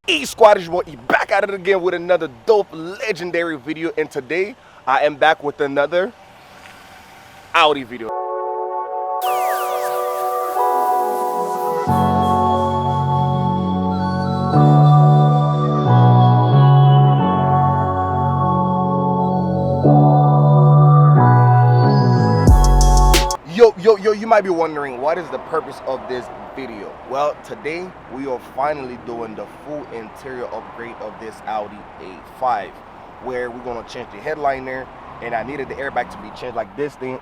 Squad, is your boy E back at it again with another dope legendary video, and today I am back with another Audi video. Yo, you might be wondering what is the purpose of this video. Well, today we are finally doing the full interior upgrade of this Audi A5, where we're gonna change the headliner, and I needed the airbag to be changed, like this steering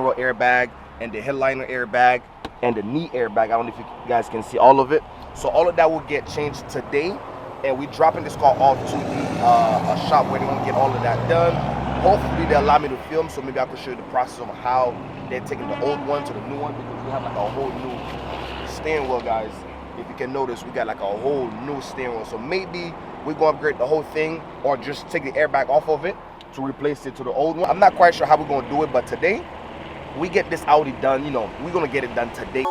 wheel airbag and the headliner airbag and the knee airbag. I don't know if you guys can see all of it. So all of that will get changed today, and we dropping this car off to the shop where they're gonna get all of that done. Hopefully they allow me to film, so maybe I can show you the process of how they're taking the old one to the new one, because we have like a whole new steering wheel, guys. If you can notice, we got like a whole new steering wheel. So maybe we're gonna upgrade the whole thing, or just take the airbag off of it to replace it to the old one. I'm not quite sure how we're gonna do it, but today we get this Audi done. You know, we're gonna get it done today.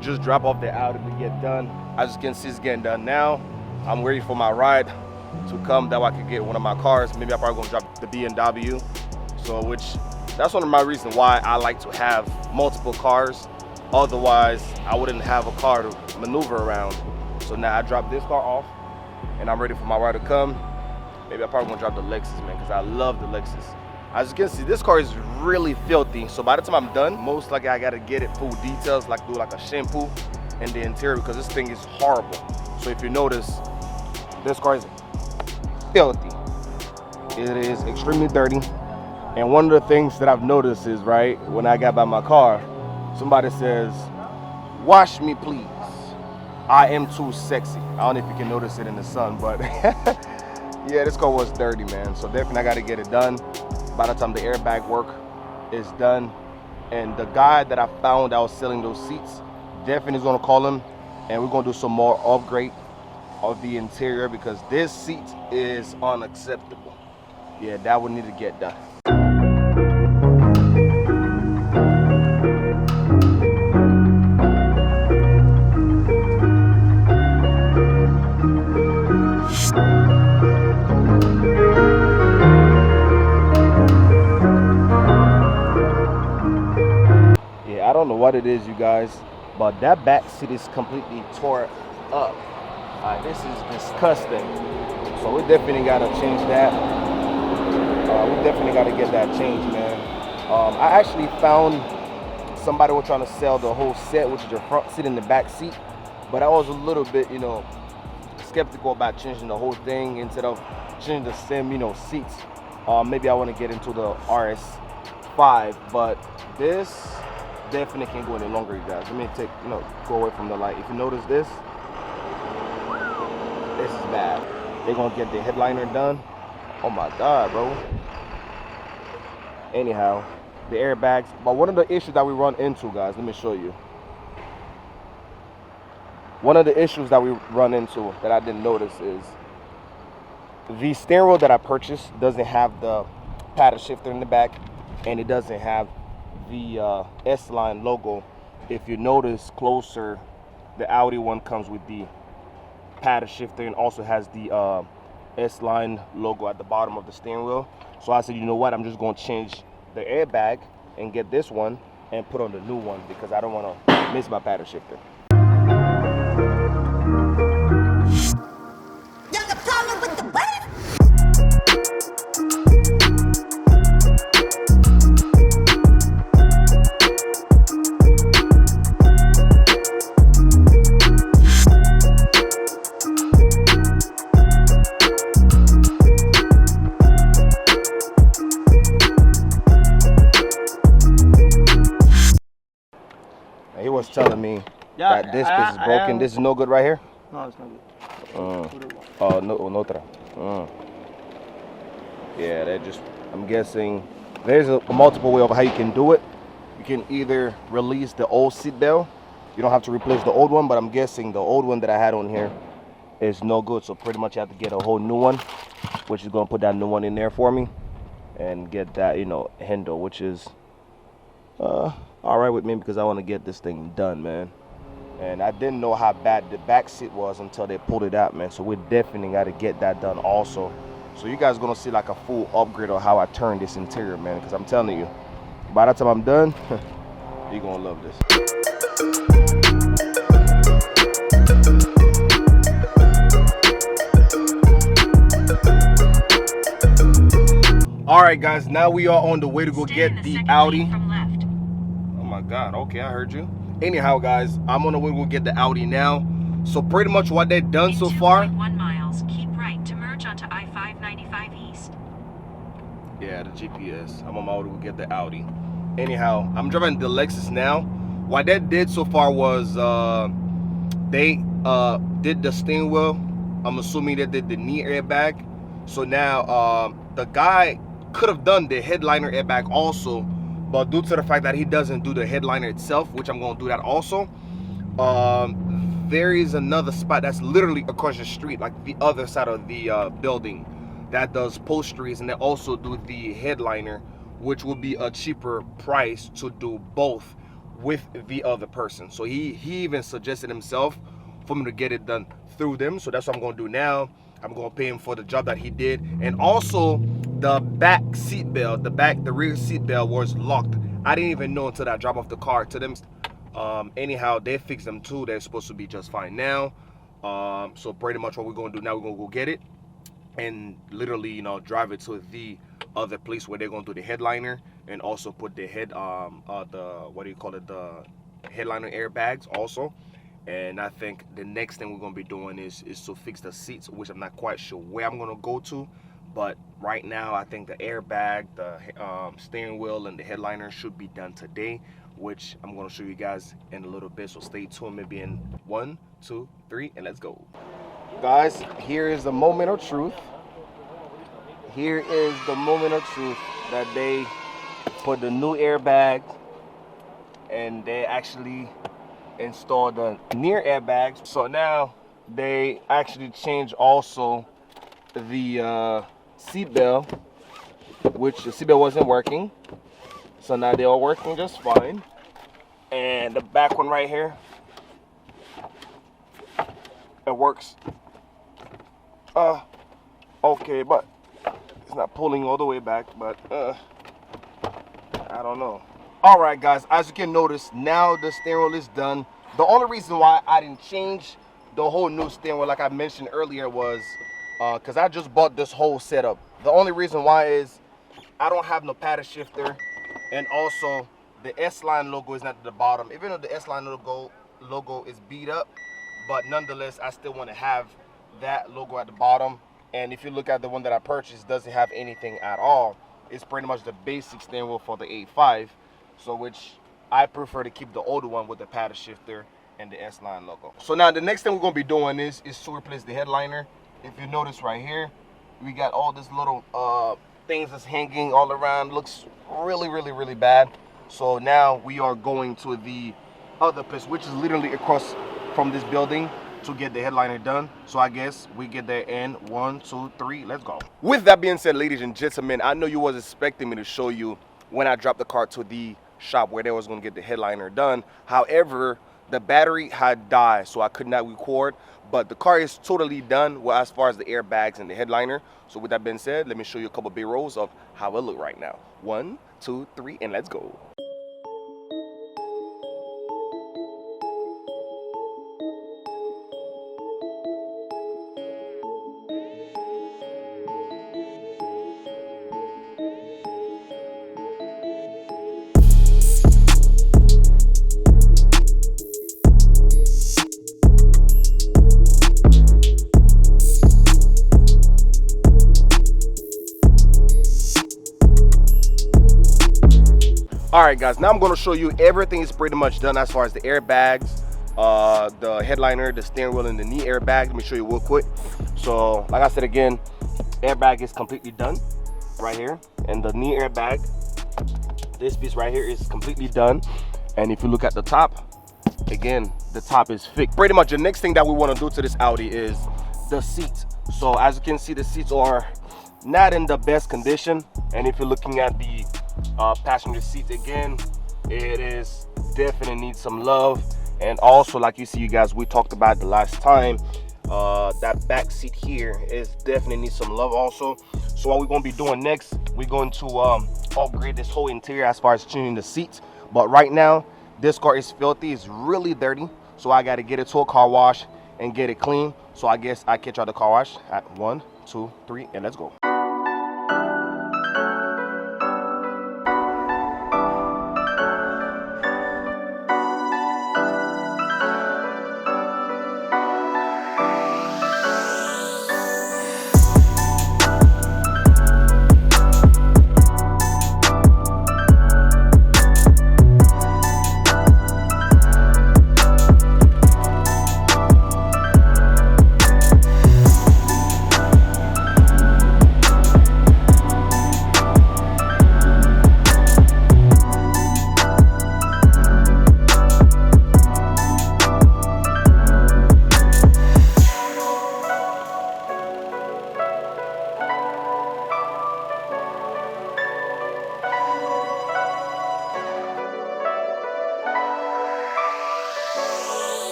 Just drop off the Audi to get done. As you can see, it's getting done now. I'm ready for my ride to come, that way I can get one of my cars. Maybe I'm probably gonna drop the BMW. So that's one of my reasons why I like to have multiple cars. Otherwise, I wouldn't have a car to maneuver around. So now I dropped this car off and I'm ready for my ride to come. Maybe I'm probably gonna drop the Lexus, man, because I love the Lexus. As you can see, this car is really filthy. So by the time I'm done, most likely I gotta get it full details, like do like a shampoo in the interior, because this thing is horrible. So if you notice, this car is filthy. It is extremely dirty. And one of the things that I've noticed is, right, when I got by my car, somebody says, "Wash me, please. I am too sexy." I don't know if you can notice it in the sun, but yeah, this car was dirty, man. So definitely I gotta get it done by the time the airbag work is done. And the guy that I found that was selling those seats, definitely is gonna call him, and we're gonna do some more upgrade of the interior, because this seat is unacceptable. Yeah, that would need to get done. I don't know what it is, you guys, but that back seat is completely tore up. This is disgusting. So we definitely gotta change that. We definitely gotta get that changed, man. I actually found somebody was trying to sell the whole set, which is your front seat and the back seat, but I was a little bit, skeptical about changing the whole thing instead of changing the same, seats. Maybe I want to get into the RS5, but this definitely can't go any longer, you guys. Let me go away from the light. If you notice this is bad. They're gonna get the headliner done. Oh my god, bro. Anyhow, the airbags. But one of the issues that we run into, guys, let me show you. One of the issues that we run into that I didn't notice is the steering wheel that I purchased doesn't have the paddle shifter in the back, and it doesn't have the S-Line logo. If you notice closer, the Audi one comes with the paddle shifter and also has the S-Line logo at the bottom of the steering wheel. So I said, you know what, I'm just going to change the airbag and get this one and put on the new one, because I don't want to miss my paddle shifter. He was telling me that this piece is broken. This is no good right here? No, it's not good. Oh, no, otra. Yeah, that just, I'm guessing, there's a multiple way of how you can do it. You can either release the old seat belt. You don't have to replace the old one, but I'm guessing the old one that I had on here is no good. So pretty much you have to get a whole new one, which is gonna put that new one in there for me and get that, you know, handle, which is all right with me because I want to get this thing done, man. And I didn't know how bad the back seat was until they pulled it out, man. So we definitely got to get that done also. So you guys gonna see like a full upgrade of how I turn this interior, man, because I'm telling you, by the time I'm done, you're gonna love this. All right, guys, now we are on the way to go get the Audi. Oh my God, okay, I heard you. Anyhow, guys, I'm on the way to go get the Audi now. So pretty much what they've done so far. 1 miles, keep right to merge onto I-595 East. Yeah, the GPS. I'm on my way to go get the Audi. Anyhow, I'm driving the Lexus now. What they did so far was they did the steering wheel. I'm assuming they did the knee airbag. So now the guy could have done the headliner airbag also, but due to the fact that he doesn't do the headliner itself, which I'm going to do that also, there is another spot that's literally across the street, like the other side of the building, that does upholsteries, and they also do the headliner, which will be a cheaper price to do both with the other person. So he even suggested himself for me to get it done through them. So that's what I'm going to do now. I'm going to pay him for the job that he did. And also the back seat belt, the rear seat belt was locked. I didn't even know until I dropped off the car to them. Anyhow, they fixed them too. They're supposed to be just fine now. So pretty much what we're going to do now, we're going to go get it and literally, you know, drive it to the other place where they're going to do the headliner and also put the head, the headliner airbags also. And I think the next thing we're going to be doing is to fix the seats, which I'm not quite sure where I'm going to go to. But right now, I think the airbag, the steering wheel, and the headliner should be done today, which I'm going to show you guys in a little bit. So stay tuned, maybe in 1, 2, 3, and let's go. Guys, here is the moment of truth. Here is the moment of truth that they put the new airbag and they actually installed the near airbags. So now they actually changed also the seat belt, which the seat belt wasn't working. So now they are working just fine. And the back one right here, it works. Okay, but it's not pulling all the way back, but I don't know. All right, guys, as you can notice, now the steering wheel is done. The only reason why I didn't change the whole new steering wheel, like I mentioned earlier, was because I just bought this whole setup. The only reason why is I don't have no paddle shifter, and also the S-Line logo is not at the bottom. Even though the S-Line logo is beat up, but nonetheless, I still want to have that logo at the bottom. And if you look at the one that I purchased, it doesn't have anything at all. It's pretty much the basic steering wheel for the 8.5. So which I prefer to keep the older one with the paddle shifter and the S-Line logo. So now the next thing we're going to be doing is to replace the headliner. If you notice right here, we got all this little things that's hanging all around. Looks really bad. So now we are going to the other place, which is literally across from this building, to get the headliner done. So I guess we get there in 1, 2, 3, let's go. With that being said, ladies and gentlemen, I know you was expecting me to show you when I dropped the car to the shop where they was going to get the headliner done. However, the battery had died, so I could not record, but the car is totally done, well, as far as the airbags and the headliner. So with that being said, let me show you a couple B-rolls of how it look right now. 1, 2, 3, and let's go. All right, guys, now I'm going to show you everything is pretty much done as far as the airbags, the headliner, the steering wheel, and the knee airbag. Let me show you real quick. So like I said again, airbag is completely done right here, and the knee airbag, this piece right here, is completely done. And if you look at the top, again, the top is fixed. Pretty much the next thing that we want to do to this Audi is the seats. So as you can see, the seats are not in the best condition, and if you're looking at the passenger seats again, it is definitely needs some love. And also, like you see, you guys, we talked about the last time, that back seat here is definitely needs some love also. So what we're going to be doing next, we're going to upgrade this whole interior as far as changing the seats. But right now, this car is filthy, it's really dirty, so I got to get it to a car wash and get it clean. So I guess I catch you at the car wash at 1, 2, 3, and let's go.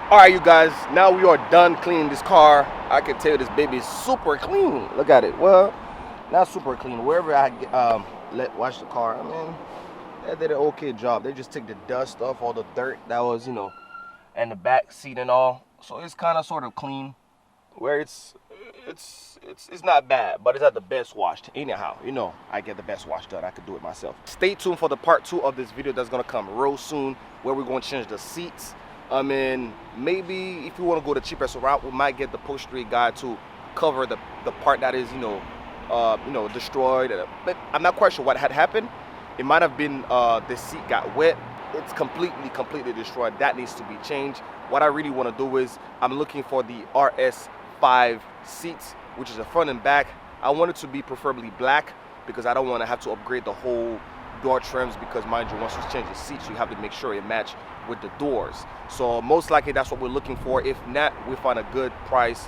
All right, you guys, now we are done cleaning this car. I can tell you this baby is super clean. Look at it. Well, not super clean. Wherever I let wash the car, I mean, they did an okay job. They just took the dust off, all the dirt that was, you know, and the back seat and all. So it's kind of sort of clean. Where it's not bad, but it's not the best washed. Anyhow, you know, I get the best wash done. I could do it myself. Stay tuned for the part 2 of this video that's gonna come real soon, where we're gonna change the seats. I mean, maybe if you want to go the cheapest route, we might get the upholstery guy to cover the part that is, destroyed. But I'm not quite sure what had happened. It might have been the seat got wet. It's completely destroyed. That needs to be changed. What I really want to do is I'm looking for the RS5 seats, which is the front and back. I want it to be preferably black because I don't want to have to upgrade the whole door trims, because mind you, once you change the seats, you have to make sure it match with the doors. So most likely that's what we're looking for. If not, we find a good price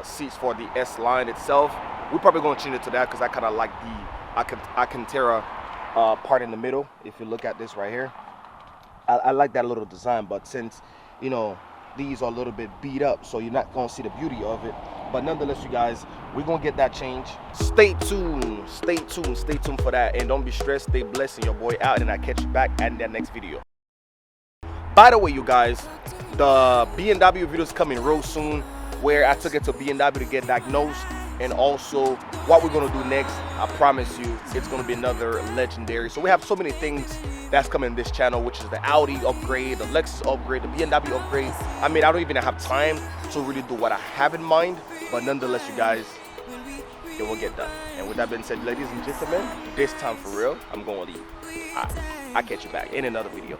seats for the S line itself. We're probably going to change it to that because I kind of like the Alcantara part in the middle. If you look at this right here, I like that little design, but since, you know, these are a little bit beat up, so you're not going to see the beauty of it. But nonetheless, you guys, we're going to get that change. Stay tuned for that, and don't be stressed. Stay blessed, and your boy out, and I'll catch you back in that next video. By the way, you guys, the BMW video is coming real soon, where I took it to BMW to get diagnosed, and also what we're going to do next. I promise you, it's going to be another legendary. So we have so many things that's coming in this channel, which is the Audi upgrade, the Lexus upgrade, the BMW upgrade. I mean, I don't even have time to really do what I have in mind, but nonetheless, you guys, it will get done. And with that being said, ladies and gentlemen, this time for real, I'm going to leave. I'll catch you back in another video,